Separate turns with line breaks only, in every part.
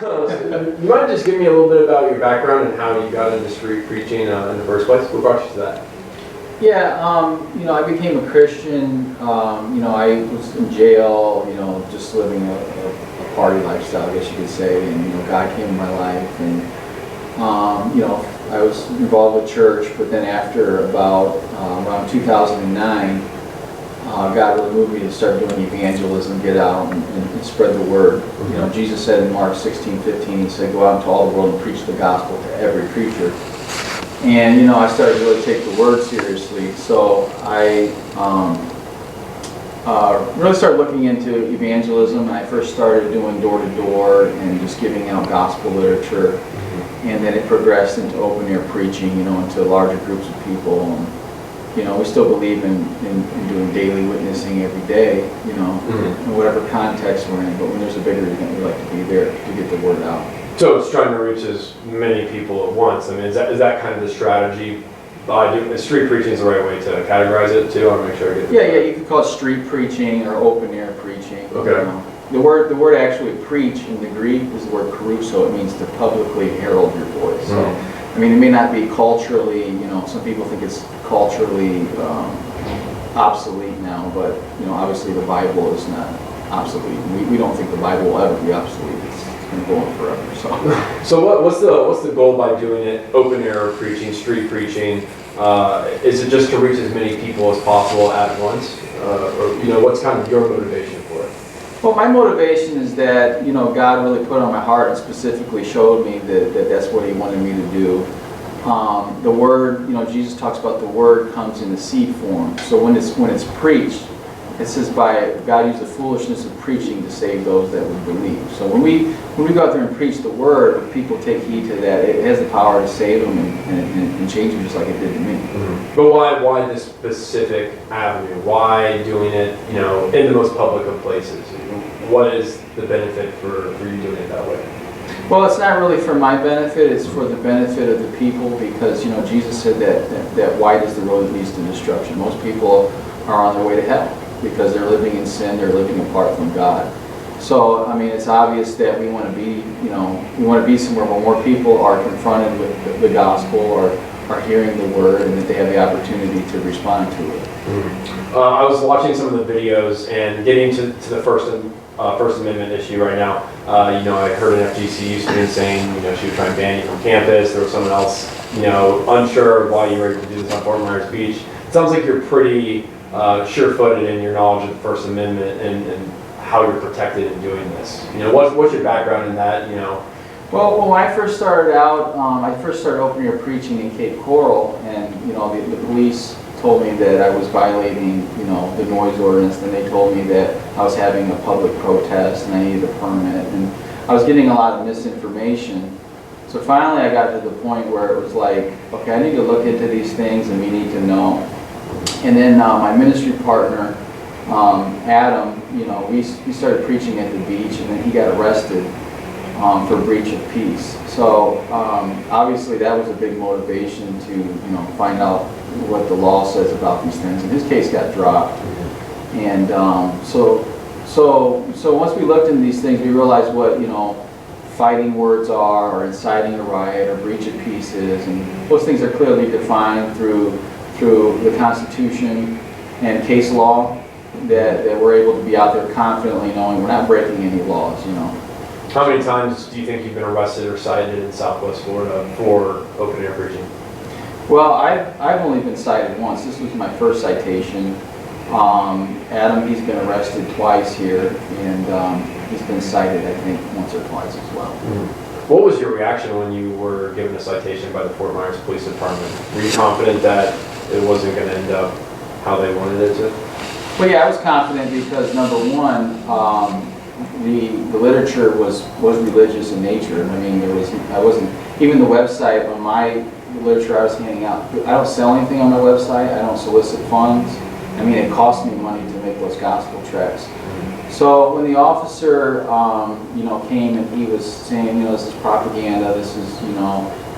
You mind just give me a little bit about your background and how you got into street preaching in the first place? What brought you to that?
Yeah, I became a Christian. I was in jail, just living a party lifestyle, I guess you could say. And, God came in my life. And, I was involved with church. But then after about around 2009, God really moved me to start doing evangelism, get out and spread the word.
Mm-hmm.
Jesus said in Mark 16:15, he said, go out into all the world and preach the gospel to every creature. And, I started to really take the word seriously. So I really started looking into evangelism. And I first started doing door-to-door and just giving out gospel literature. Mm-hmm. And then it progressed into open-air preaching, into larger groups of people. And, we still believe in doing daily witnessing every day,
Mm-hmm.
in whatever context we're in. But when there's a bigger event, we like to be there to get the word out.
So it's trying to reach as many people at once. I mean, is that kind of the strategy? Street preaching is the right way to categorize it too. I want to make sure I get.
Yeah, you could call it street preaching or open air preaching.
Okay.
The word actually preach in the Greek is the word caruso. It means to publicly herald your voice. So, I mean, it may not be culturally. Some people think it's culturally obsolete now, but obviously the Bible is not obsolete. We don't think the Bible will ever be obsolete. It's been going forever.
So what's the goal by doing it? Open air preaching, street preaching. Is it just to reach as many people as possible at once, or what's kind of your motivation for it?
Well, my motivation is that God really put on my heart and specifically showed me that that's what He wanted me to do. The word, Jesus talks about the word comes in the seed form. So when it's preached, it says by God used the foolishness of preaching to save those that would believe. So when we go out there and preach the word, if people take heed to that, it has the power to save them and change them just like it did to me.
Mm-hmm. But why this specific avenue? Why doing it, in the most public of places? What is the benefit for you doing it that way?
Well, it's not really for my benefit, it's for the benefit of the people, because Jesus said that wide is the road that leads to destruction. Most people are on their way to hell because they're living in sin, they're living apart from God. So, I mean, it's obvious that we want to be somewhere where more people are confronted with the gospel or are hearing the word, and that they have the opportunity to respond to it.
Mm-hmm. I was watching some of the videos and getting to the First Amendment issue right now. I heard an FGC student saying, she would try and ban you from campus. There was someone else, unsure of why you were able to do this on Fort Myers Beach. It sounds like you're pretty sure-footed in your knowledge of the First Amendment and how you're protected in doing this. What's your background in that?
Well, when I first started out, I first started open air preaching in Cape Coral, and the police told me that I was violating, the noise ordinance. Then they told me that I was having a public protest and I needed a permit, and I was getting a lot of misinformation. So finally, I got to the point where it was like, okay, I need to look into these things, and we need to know. And then my ministry partner, Adam, we started preaching at the beach, and then he got arrested for breach of peace. So obviously that was a big motivation to find out what the law says about these things. And his case got dropped. And so once we looked into these things, we realized what fighting words are, or inciting a riot, or breach of peace is, and those things are clearly defined through the Constitution and case law, that we're able to be out there confidently knowing we're not breaking any laws.
How many times do you think you've been arrested or cited in Southwest Florida for open air preaching?
Well, I've only been cited once. This was my first citation. Adam, he's been arrested twice here, and he's been cited, I think, once or twice as well.
Mm-hmm. What was your reaction when you were given a citation by the Fort Myers Police Department? Were you confident that it wasn't going to end up how they wanted it to?
Well, yeah, I was confident because, number one, the literature was religious in nature. I mean, even the website on my literature I was handing out, I don't sell anything on my website. I don't solicit funds. I mean, it cost me money to make those gospel tracts. So when the officer, came and he was saying, this is propaganda, this is,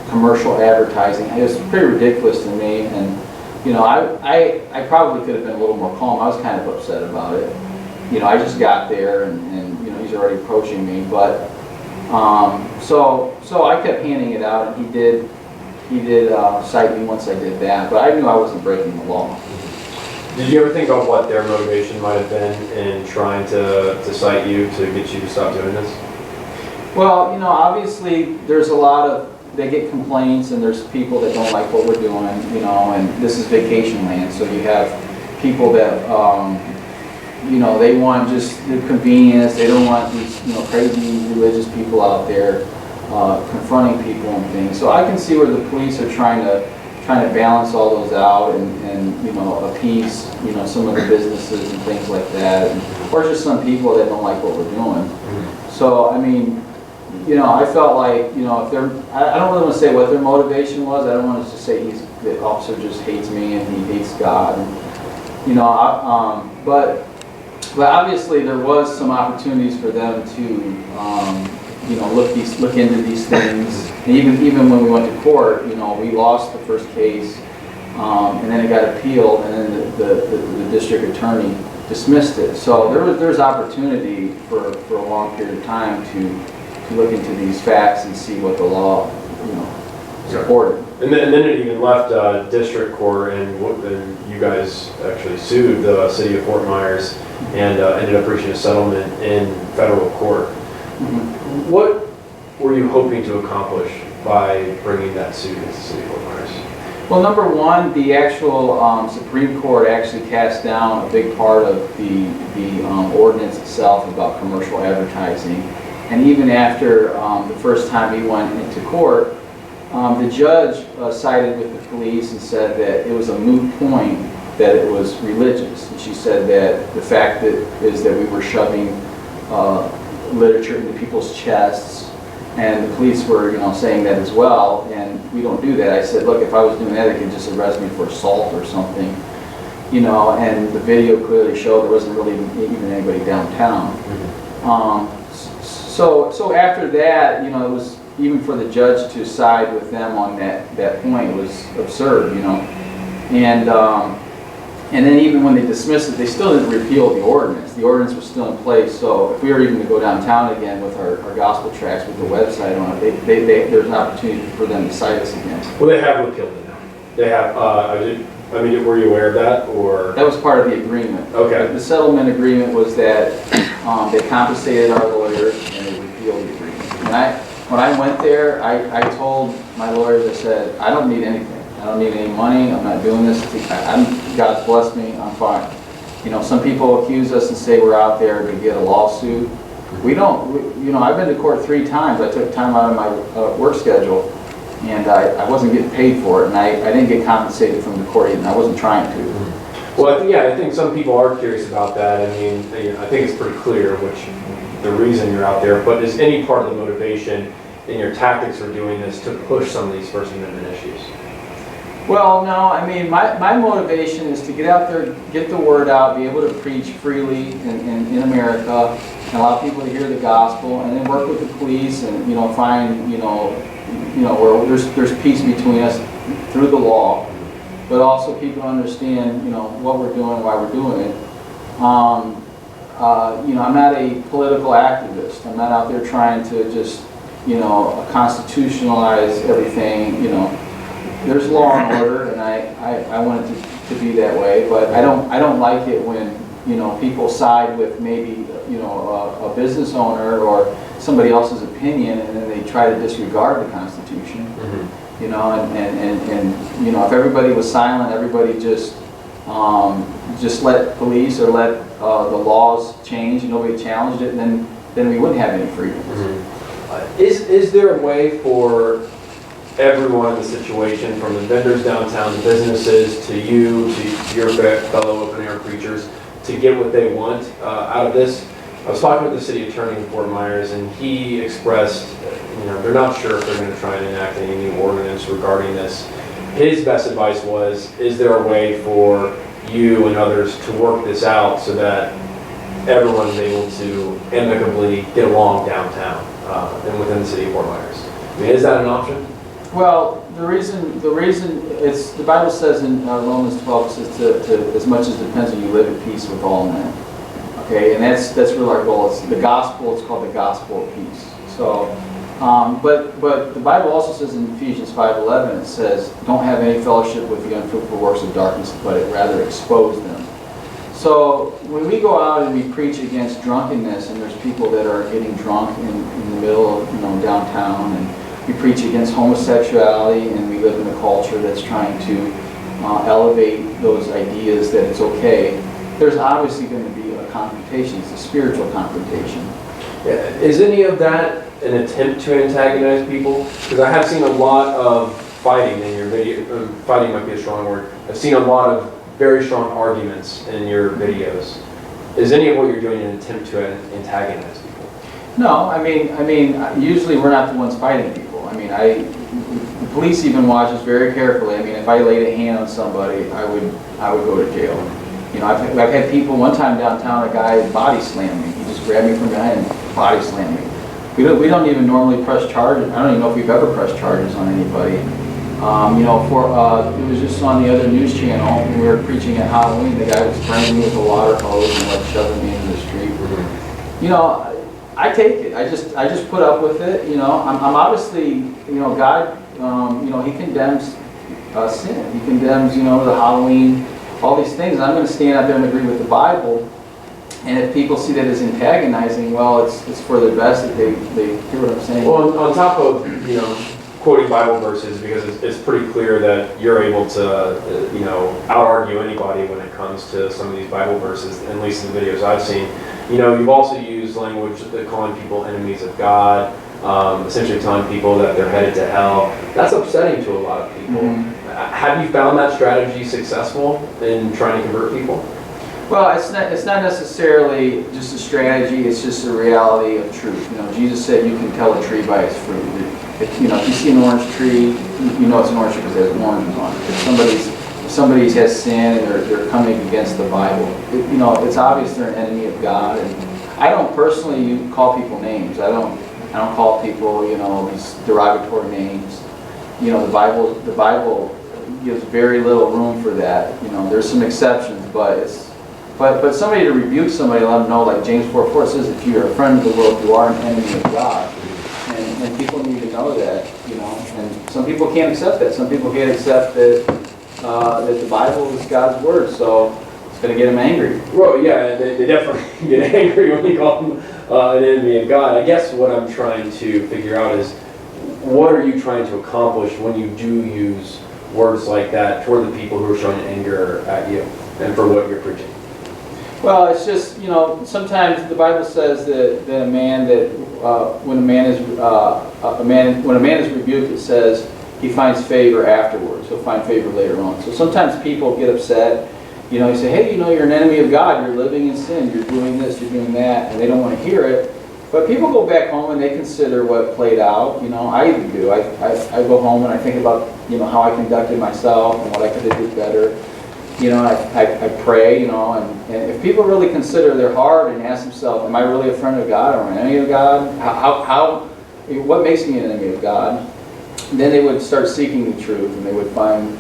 commercial advertising, it was pretty ridiculous to me. And, I probably could have been a little more calm. I was kind of upset about it. I just got there and he's already approaching me. But So I kept handing it out, and he did cite me once I did that, but I knew I wasn't breaking the law.
Did you ever think about what their motivation might have been in trying to cite you to get you to stop doing this?
Well, obviously, there's a lot of, they get complaints, and there's people that don't like what we're doing, and this is vacation land, so you have people that, they want just the convenience, they don't want these, crazy religious people out there confronting people and things. So I can see where the police are trying to balance all those out and appease, some of the businesses and things like that, or just some people that don't like what we're doing. So, I mean, I felt like, if they're, I don't really want to say what their motivation was. I don't want to just say the officer just hates me and he hates God. And, but obviously there was some opportunities for them to, look into these things. And even when we went to court, we lost the first case, and then it got appealed, and then the district attorney dismissed it. So there's opportunity for a long period of time to look into these facts and see what the law, supported.
And then it even left district court, and you guys actually sued the city of Fort Myers and ended up reaching a settlement in federal court.
Mm-hmm.
What were you hoping to accomplish by bringing that suit against the city of Fort Myers?
Well, number one, the actual Supreme Court actually cast down a big part of the ordinance itself about commercial advertising. And even after the first time he went into court, the judge sided with the police and said that it was a moot point that it was religious. And she said that the fact is that we were shoving literature into people's chests, and the police were, saying that as well, and we don't do that. I said, look, if I was doing that, they could just arrest me for assault or something, and the video clearly showed there wasn't really even anybody downtown. So after that, it was, even for the judge to side with them on that point was absurd, And then even when they dismissed it, they still didn't repeal the ordinance. The ordinance was still in place, so if we were even to go downtown again with our gospel tracts with the website on it, there's an opportunity for them to cite us again.
Well, they have repealed it now. They have, were you aware of that, or?
That was part of the agreement.
Okay.
The settlement agreement was that they compensated our lawyers and they repealed the agreement. When I went there, I told my lawyers, I said, I don't need anything. I don't need any money. I'm not doing this. God's blessed me. I'm fine. Some people accuse us and say we're out there to get a lawsuit. We don't. I've been to court 3 times. I took time out of my work schedule, and I wasn't getting paid for it, and I didn't get compensated from the court even. I wasn't trying to.
Well, I think some people are curious about that. I mean, I think it's pretty clear the reason you're out there, but is any part of the motivation in your tactics for doing this to push some of these First Amendment issues?
Well, no, I mean, my motivation is to get out there, get the word out, be able to preach freely in America, and allow people to hear the gospel, and then work with the police and, find, where there's peace between us through the law, but also people understand, what we're doing and why we're doing it. I'm not a political activist. I'm not out there trying to just, constitutionalize everything, There's law and order, and I want it to be that way, but I don't like it when, people side with maybe, a business owner or somebody else's opinion, and then they try to disregard the Constitution. Mm-hmm. And if everybody was silent, everybody just let police or let the laws change, and nobody challenged it, and then we wouldn't have any freedom.
Mm-hmm. Is there a way for everyone in the situation, from the vendors downtown, the businesses, to you, to your fellow open-air preachers, to get what they want out of this? I was talking with the city attorney in Fort Myers, and he expressed, they're not sure if they're going to try and enact any new ordinance regarding this. His best advice was, is there a way for you and others to work this out so that everyone is able to amicably get along downtown and within the city of Fort Myers? I mean, is that an option?
Well, the reason it's, the Bible says in Romans 12, it says to as much as depends on you live in peace with all men. Okay, and that's really our goal. It's the gospel. It's called the gospel of peace. So, but the Bible also says in Ephesians 5:11, it says, "Don't have any fellowship with the unfruitful works of darkness, but rather expose them." So when we go out and we preach against drunkenness, and there's people that are getting drunk in the middle of downtown, and we preach against homosexuality, and we live in a culture that's trying to elevate those ideas that it's okay, there's obviously going to be a confrontation. It's a spiritual confrontation.
Yeah. Is any of that an attempt to antagonize people? Because I have seen a lot of fighting in your video. Fighting might be a strong word. I've seen a lot of very strong arguments in your videos. Is any of what you're doing an attempt to antagonize people?
No, I mean, usually we're not the ones fighting people. I mean, the police even watches very carefully. I mean, if I laid a hand on somebody, I would go to jail. I've had people, one time downtown, a guy body slammed me. He just grabbed me from behind and body slammed me. We don't even normally press charges. I don't even know if we've ever pressed charges on anybody. It was just on the other news channel when we were preaching at Halloween. The guy was spraying me with a water hose and shoving me into the street. I take it. I just put up with it. I'm obviously, God, He condemns sin. He condemns, the Halloween, all these things. I'm going to stand out there and agree with the Bible. And if people see that as antagonizing, well, it's for their best that they hear what I'm saying.
Well, on top of, quoting Bible verses, because it's pretty clear that you're able to, out-argue anybody when it comes to some of these Bible verses, at least in the videos I've seen. You've also used language that calling people enemies of God, essentially telling people that they're headed to hell. That's upsetting to a lot of people. Mm-hmm. Have you found that strategy successful in trying to convert people?
Well, it's not necessarily just a strategy, it's just a reality of truth. Jesus said you can tell a tree by its fruit. If you see an orange tree, you know it's an orange tree because it has oranges on it. If somebody has sin and they're coming against the Bible, it's obvious they're an enemy of God. And I don't personally call people names. I don't call people these derogatory names. The Bible gives very little room for that. There's some exceptions, but somebody to rebuke somebody, let them know, like James 4:4 says, if you're a friend of the world, you are an enemy of God. And people need to know that, And some people can't accept that. Some people can't accept that the Bible is God's word, so it's going to get them angry.
Well, yeah, they definitely get angry when you call them an enemy of God. I guess what I'm trying to figure out is, what are you trying to accomplish when you do use words like that toward the people who are showing anger at you and for what you're preaching?
Well, it's just, sometimes the Bible says that a man when a man is rebuked, it says he finds favor afterwards. He'll find favor later on. So sometimes people get upset. You say, hey, you're an enemy of God. You're living in sin. You're doing this. You're doing that, and they don't want to hear it. But people go back home and they consider what played out. I even do. I go home and I think about how I conducted myself and what I could have did better. I pray, and if people really consider their heart and ask themselves, am I really a friend of God or an enemy of God? What makes me an enemy of God? Then they would start seeking the truth, and they'd find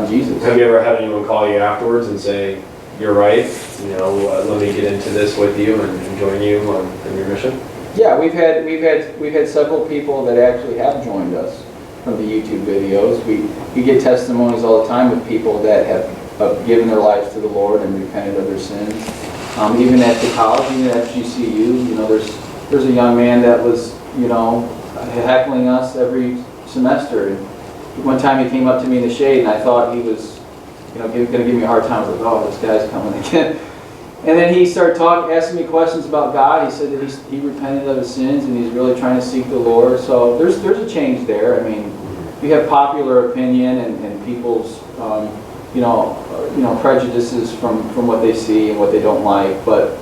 Jesus.
Have you ever had anyone call you afterwards and say, you're right, let me get into this with you and join you in your mission?
Yeah, we've had several people that actually have joined us from the YouTube videos. We get testimonies all the time of people that have given their lives to the Lord and repented of their sins. Even at the college, even at GCU, there's a young man that was, heckling us every semester. And one time he came up to me in the shade, and I thought he was, going to give me a hard time. I was like, oh, this guy's coming again. And then he started asking me questions about God. He said that he repented of his sins and he's really trying to seek the Lord. So there's a change there. I mean, we have popular opinion and people's prejudices from what they see and what they don't like, but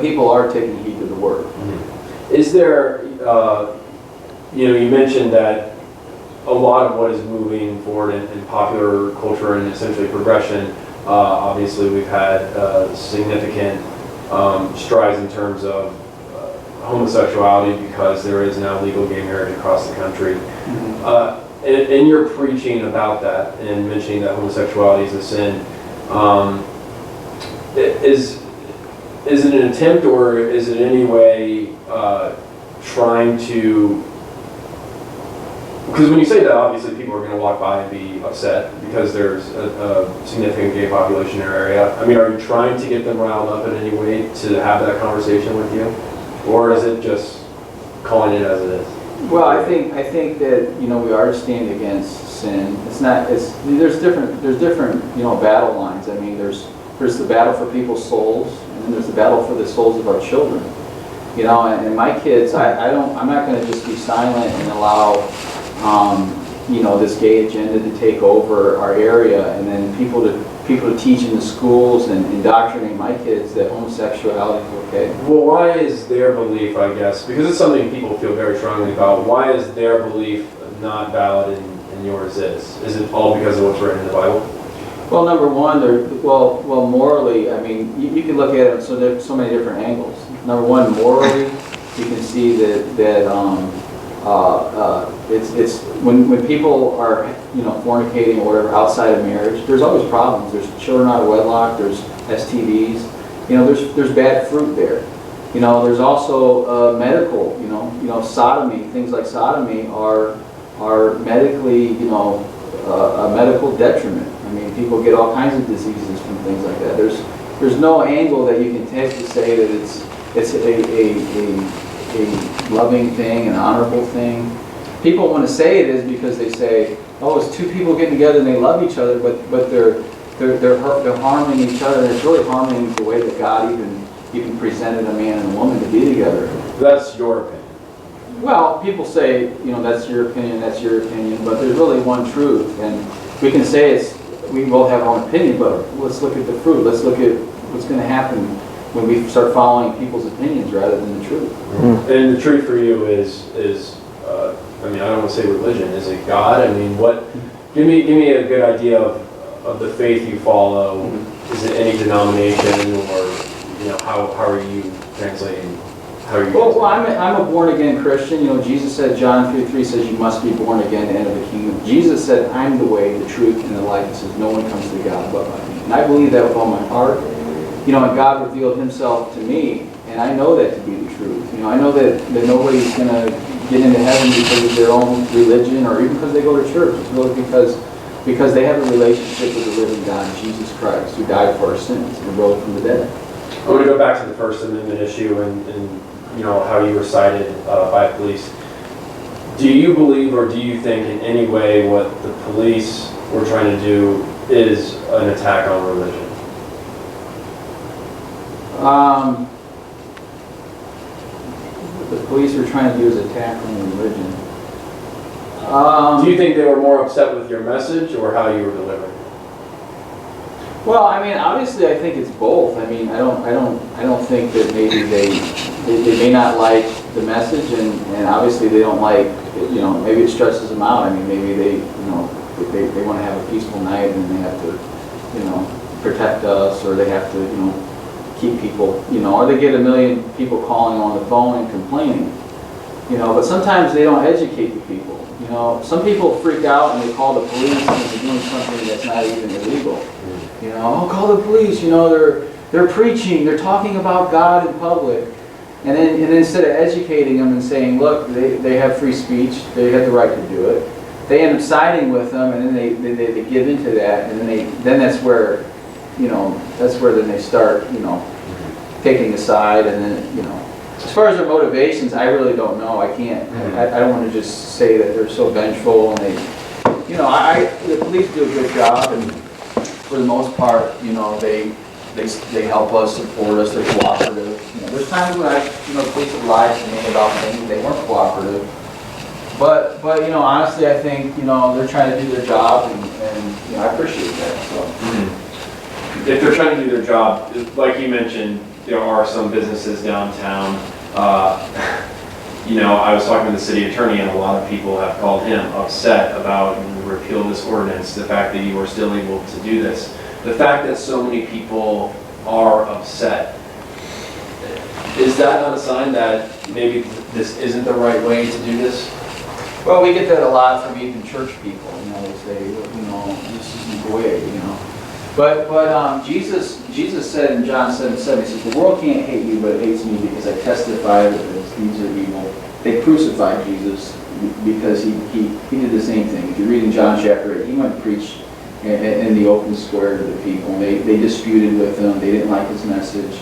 people are taking heed to the word.
Mm-hmm. Is there, you mentioned that a lot of what is moving forward in popular culture and essentially progression, obviously we've had significant strides in terms of homosexuality because there is now legal gay marriage across the country. Mm-hmm. In your preaching about that and mentioning that homosexuality is a sin, is it an attempt or is it in any way trying to, because when you say that, obviously people are going to walk by and be upset because there's a significant gay population in our area. I mean, are you trying to get them riled up in any way to have that conversation with you? Or is it just calling it as it is?
Well, I think that, you know, we are to stand against sin. There's different, you know, battle lines. I mean, there's the battle for people's souls, and then there's the battle for the souls of our children. You know, and my kids, I'm not going to just be silent and allow, you know, this gay agenda to take over our area, and then people to teach in the schools and indoctrinate my kids that homosexuality is okay.
Well, why is their belief, I guess, because it's something people feel very strongly about, why is their belief not valid and yours is? Is it all because of what's written in the Bible?
Well, number one, well, morally, I mean, you can look at it so there's so many different angles. Number one, morally, you can see that it's when people are, you know, fornicating or whatever outside of marriage, there's always problems. There's children out of wedlock. There's STDs. You know, there's bad fruit there. You know, there's also medical. You know, sodomy. Things like sodomy are medically, you know, a medical detriment. I mean, people get all kinds of diseases from things like that. There's no angle that you can take to say that it's a loving thing, an honorable thing. People want to say it is because they say, oh, it's two people getting together and they love each other, but they're harming each other, and it's really harming the way that God even presented a man and a woman to be together.
That's your opinion.
Well, people say, you know, that's your opinion, but there's really one truth, and we can say we will have our own opinion, but let's look at the fruit. Let's look at what's going to happen when we start following people's opinions rather than the truth.
Mm-hmm. And the truth for you is I mean, I don't want to say religion. Is it God? I mean, what? Give me a good idea of the faith you follow. Mm-hmm. Is it any denomination, or, you know, how are you translating? How are you?
Well, I'm a born again Christian. You know, Jesus said, John 3:3 says, you must be born again to enter the kingdom. Jesus said, I'm the way, the truth, and the life. He says, no one comes to God but by me. And I believe that with all my heart. You know, and God revealed himself to me, and I know that to be the truth. You know, I know that nobody's going to get into heaven because of their own religion or even because they go to church. It's really because they have a relationship with the living God, Jesus Christ, who died for our sins and rose from the dead.
I want to go back to the First Amendment issue and you know, how you were cited by police. Do you believe, or do you think in any way what the police were trying to do is an attack on religion?
What the police were trying to do is attack on religion.
Do you think they were more upset with your message or how you were delivering it?
Well, I mean, obviously, I think it's both. I mean, I don't think that maybe they may not like the message, and obviously they don't like, you know, maybe it stresses them out. I mean, maybe they want to have a peaceful night and they have to, you know, protect us, or they have to, you know, keep people, you know, or they get a million people calling on the phone and complaining, you know. But sometimes they don't educate the people. You know, some people freak out and they call the police and they're doing something that's not even illegal. You know, oh, call the police. You know, they're preaching, they're talking about God in public, and then instead of educating them and saying, look, they have free speech, they have the right to do it, they end up siding with them, and then they give into that, and then that's where, you know, then they start, you know, taking a side, and then, you know. As far as their motivations, I really don't know. I can't. I don't want to just say that they're so vengeful, and they, you know, the police do a good job, and for the most part, you know, they help us, support us, they're cooperative. You know, there's times when police have lied to me about things, they weren't cooperative. But you know, honestly, I think, you know, they're trying to do their job, and you know, I appreciate that. So.
If they're trying to do their job, like you mentioned, there are some businesses downtown. You know, I was talking to the city attorney, and a lot of people have called him upset about repeal this ordinance, the fact that you are still able to do this. The fact that so many people are upset, is that not a sign that maybe this isn't the right way to do this?
Well, we get that a lot from even church people. You know, they say, you know, this isn't the way, you know. But Jesus said in John 7:7, he says, the world can't hate you, but it hates me because I testify that its deeds are evil. they crucified Jesus because he did the same thing. If you read in John chapter 8, he went and preached in the open square to the people. And they disputed with him. They didn't like his message.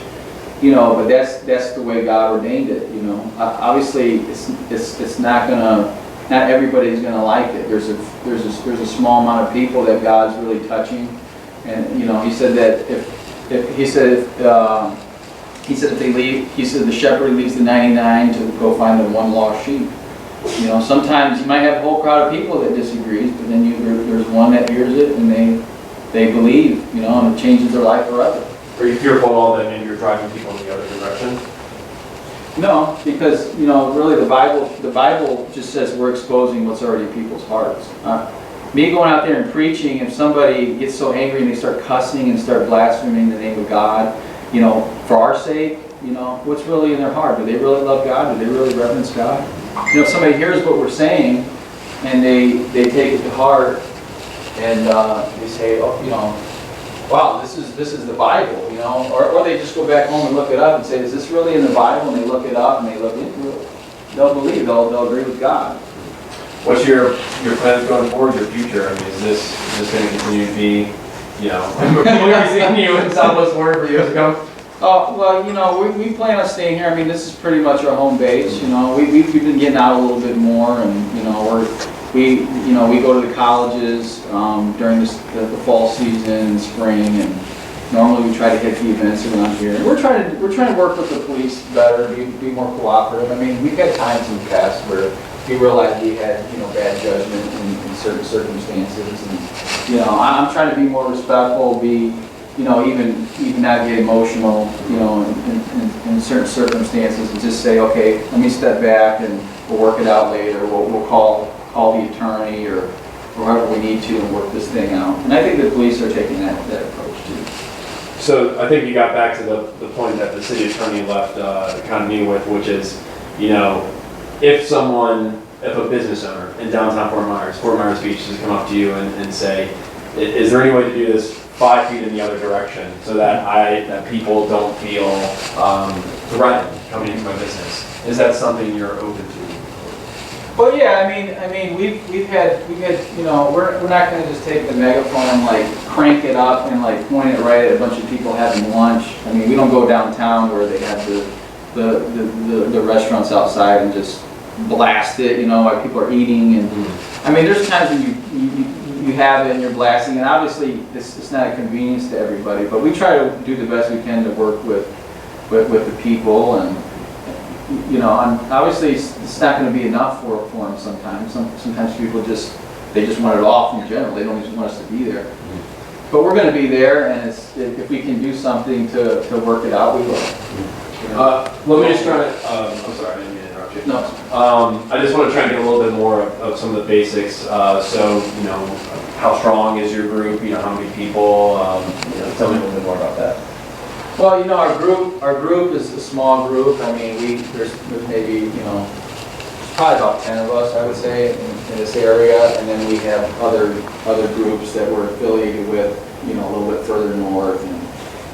You know, but that's the way God ordained it. You know, obviously it's not gonna. Not everybody's gonna like it. There's a small amount of people that God's really touching. And you know, he said that if they leave, he said the shepherd leaves the 99 to go find the one lost sheep. You know, sometimes you might have a whole crowd of people that disagrees, but then there's one that hears it and they believe, you know, and it changes their life forever.
Are you fearful at all that maybe you're driving people in the other direction?
No, because you know, really the Bible just says we're exposing what's already in people's hearts. Me going out there and preaching, if somebody gets so angry and they start cussing and start blaspheming the name of God, you know, for our sake, you know, what's really in their heart? Do they really love God? Do they really reverence God? You know, if somebody hears what we're saying and they take it to heart and they say, oh, you know, wow, this is the Bible, you know, or they just go back home and look it up and say, is this really in the Bible? And they look it up and they look into it. They'll believe, they'll agree with God.
What's your plans going forward, your future? I mean, is this going to continue to be, you know, we've seen you in Southwest Warren for years ago?
Oh, well, you know, we plan on staying here. I mean, this is pretty much our home base, you know. We've been getting out a little bit more and, you know, we go to the colleges during the fall season, spring, and normally we try to hit the events around here. And we're trying to work with the police better, be more cooperative. I mean, we've had times in the past where we realized we had, you know, bad judgment in certain circumstances, and you know, I'm trying to be more respectful, you know, even not get emotional, you know, in certain circumstances, and just say, okay, let me step back and we'll work it out later. We'll call the attorney or whoever we need to and work this thing out. And I think the police are taking that approach too.
So I think you got back to the point that the city attorney left kind of me with, which is, you know, if a business owner in downtown Fort Myers Beach, has come up to you and say, is there any way to do this 5 feet in the other direction so that people don't feel threatened coming into my business? Is that something you're open to?
Well, yeah, I mean, we've had, you know, we're not going to just take the megaphone and like crank it up and like point it right at a bunch of people having lunch. I mean, we don't go downtown where they have the restaurants outside and just blast it, you know, while people are eating. And I mean, there's times when you have it and you're blasting, and obviously it's not a convenience to everybody, but we try to do the best we can to work with the people. And you know, obviously it's not going to be enough for them sometimes. Sometimes people just want it off in general. They don't even want us to be there. But we're going to be there, and if we can do something to work it out, we will. You know?
Let me just try to, I'm sorry, I didn't mean to interrupt you.
No.
I just want to try and get a little bit more of some of the basics. So, you know, how strong is your group? You know, how many people? You know, tell me a little bit more about that.
Well, you know, our group is a small group. I mean, there's maybe, you know, probably about 10 of us, I would say, in this area, and then we have other groups that we're affiliated with, you know, a little bit further north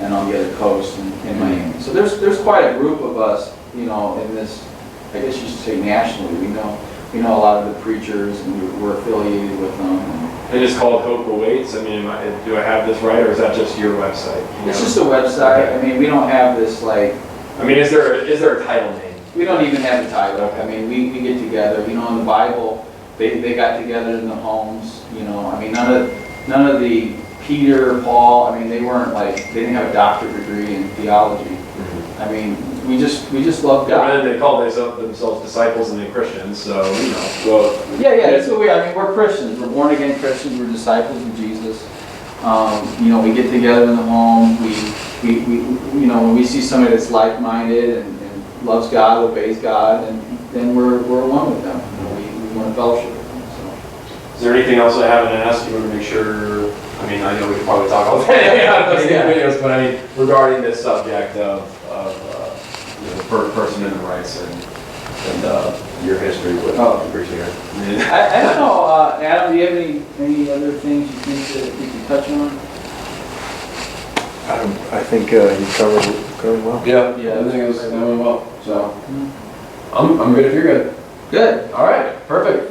and on the other coast in Miami. So there's quite a group of us, you know, in this, I guess you should say nationally. We know a lot of the preachers, and we're affiliated with them.
And it's called Hope Awaits. I mean, do I have this right, or is that just your website?
It's just a website.
Okay.
I mean, we don't have this like.
I mean, is there a title name?
We don't even have a title.
Okay.
I mean, we get together. You know, in the Bible, they got together in the homes. You know, I mean, none of the Peter, Paul. I mean, they didn't have a doctorate degree in theology. Mm-hmm. I mean, we just love God.
And they call themselves disciples and then Christians. So you know, well.
Yeah, that's what we are. I mean, we're Christians. We're born again Christians. We're disciples of Jesus. You know, we get together in the home. We you know, when we see somebody that's like-minded and loves God, obeys God, and then we're one with them. You know, we want to fellowship with them. So.
Is there anything else I haven't asked? You want to make sure? I mean, I know we could probably talk all day on those videos, but I mean, regarding this subject of you know, the First Amendment rights and your history with preaching here.
I don't know, Adam. Do you have any other things you think that we can touch on?
I think you covered well.
Yeah, everything is going well. So I'm good if you're good.
Good.
All right, perfect.